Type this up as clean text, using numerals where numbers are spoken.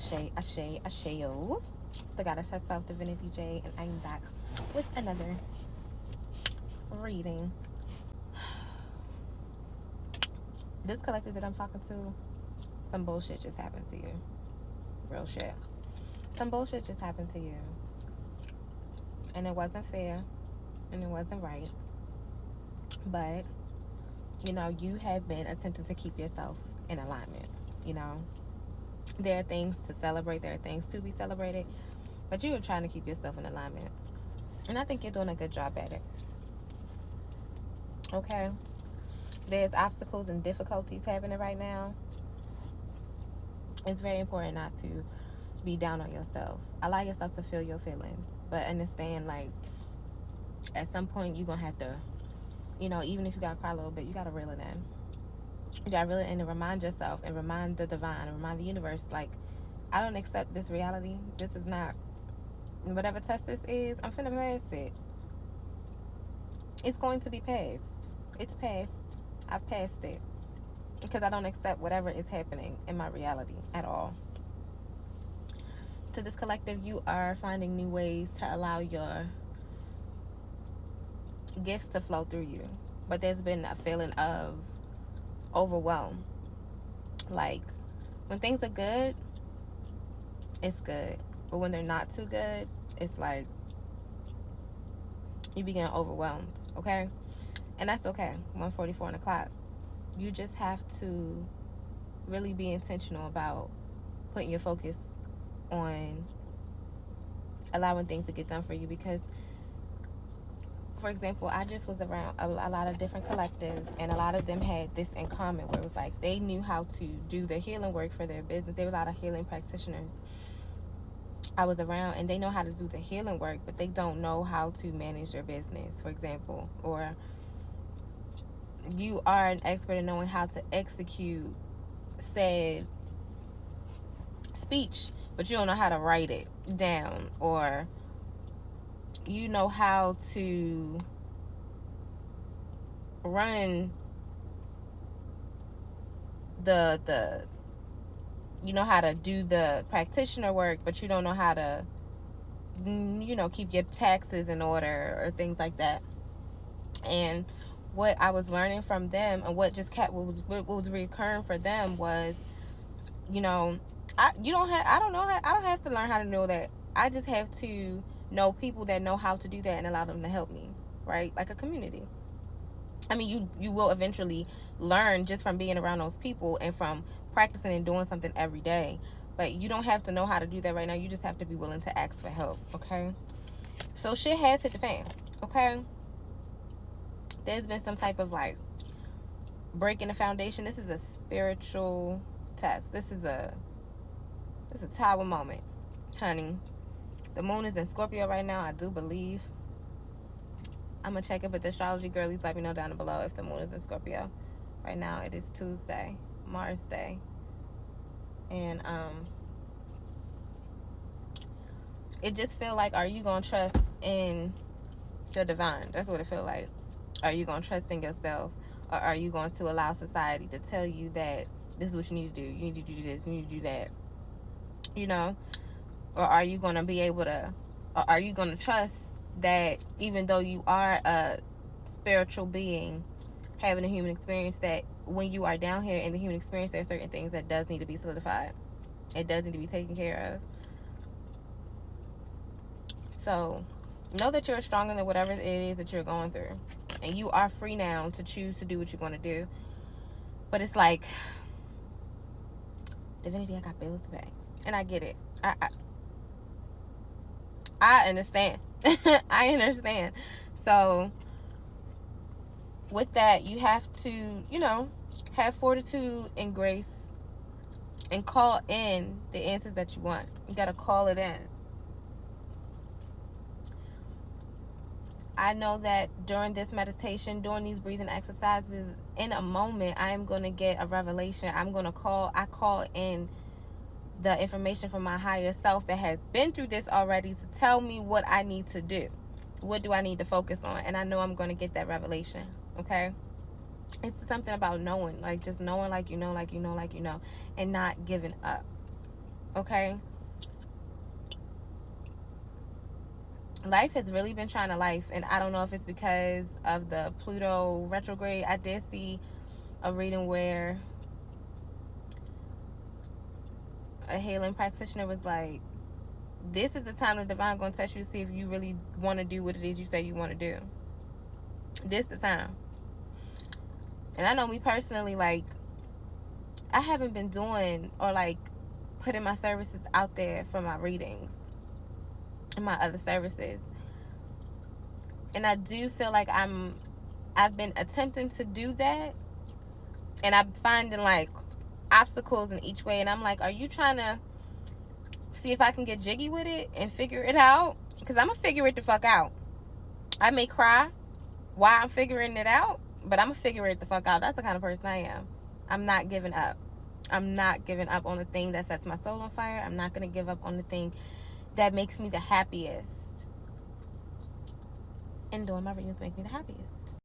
Asé Asé Asé O. The Godis herself, Dvinity Jae, and I'm back with another reading. This collective that I'm talking to, some bullshit just happened to you. Real shit. Some bullshit just happened to you. And it wasn't fair. And it wasn't right. But, you have been attempting to keep yourself in alignment. There are things to celebrate. There are things to be celebrated. But you are trying to keep yourself in alignment. And I think you're doing a good job at it. Okay? There's obstacles and difficulties happening right now. It's very important not to be down on yourself. Allow yourself to feel your feelings. But understand, at some point, you're going to have to, even if you got to cry a little bit, you got to reel it in. You got to reel it in and remind yourself and remind the divine and remind the universe, I don't accept this reality. This is not, whatever test this is, I'm finna pass it. It's going to be passed. It's passed. I've passed it. Because I don't accept whatever is happening in my reality at all. To this collective, you are finding new ways to allow your gifts to flow through you. But there's been a feeling of overwhelm. When things are good, it's good. But when they're not too good, it's you begin overwhelmed, okay? And that's okay. 1:44 on the clock. You just have to really be intentional about putting your focus on allowing things to get done for you. Because, for example, I just was around a lot of different collectives, and a lot of them had this in common, where it was they knew how to do the healing work for their business. There were a lot of healing practitioners I was around, and they know how to do the healing work, but they don't know how to manage their business, for example. Or you are an expert in knowing how to execute said speech, but you don't know how to write it down. Or you know how to run you know how to do the practitioner work, but you don't know how to keep your taxes in order or things like that. And what I was learning from them, and what was recurring for them was, I don't have to learn how to know that. I just have to know people that know how to do that and allow them to help me, right? Like a community. I mean, you will eventually learn just from being around those people and from practicing and doing something every day. But you don't have to know how to do that right now. You just have to be willing to ask for help, okay? So shit has hit the fan, okay? There's been some type of breaking the foundation. This is a spiritual test. This is a tower moment, honey. The moon is in Scorpio right now, I do believe. I'm going to check it, but the astrology girlies let me know down below if the moon is in Scorpio. Right now, it is Tuesday, Mars Day. And it just feel are you going to trust in the divine? That's what it feel like. Are you going to trust in yourself? Or are you going to allow society to tell you that this is what you need to do? You need to do this, you need to do that. Or are you going to be able to, or are you going to trust that even though you are a spiritual being having a human experience, that when you are down here in the human experience, there are certain things that does need to be solidified. It does need to be taken care of. So know that you're stronger than whatever it is that you're going through. And you are free now to choose to do what you want to do. But it's Divinity, I got bills to pay. And I get it. I understand. I understand. So with that, you have to, have fortitude and grace and call in the answers that you want. You got to call it in. I know that during this meditation, during these breathing exercises, in a moment, I am going to get a revelation. I call in the information from my higher self that has been through this already to tell me what I need to do. What do I need to focus on? And I know I'm going to get that revelation, okay? It's something about knowing, just knowing and not giving up, Okay? Life has really been trying to life, and I don't know if it's because of the Pluto retrograde. I did see a reading where a healing practitioner was like, this is the time the divine going to test you to see if you really want to do what it is you say you want to do. This the time. And I know me personally, like, I haven't been doing or like putting my services out there for my readings and my other services. And I do feel like I've been attempting to do that, and I'm finding like obstacles in each way, and I'm like, are you trying to see if I can get jiggy with it and figure it out? Because I'm gonna figure it the fuck out. I may cry while I'm figuring it out, but I'm gonna figure it the fuck out. That's the kind of person I am. I'm not giving up. I'm not giving up on the thing that sets my soul on fire. I'm not gonna give up on the thing that makes me the happiest. And doing my readings make me the happiest.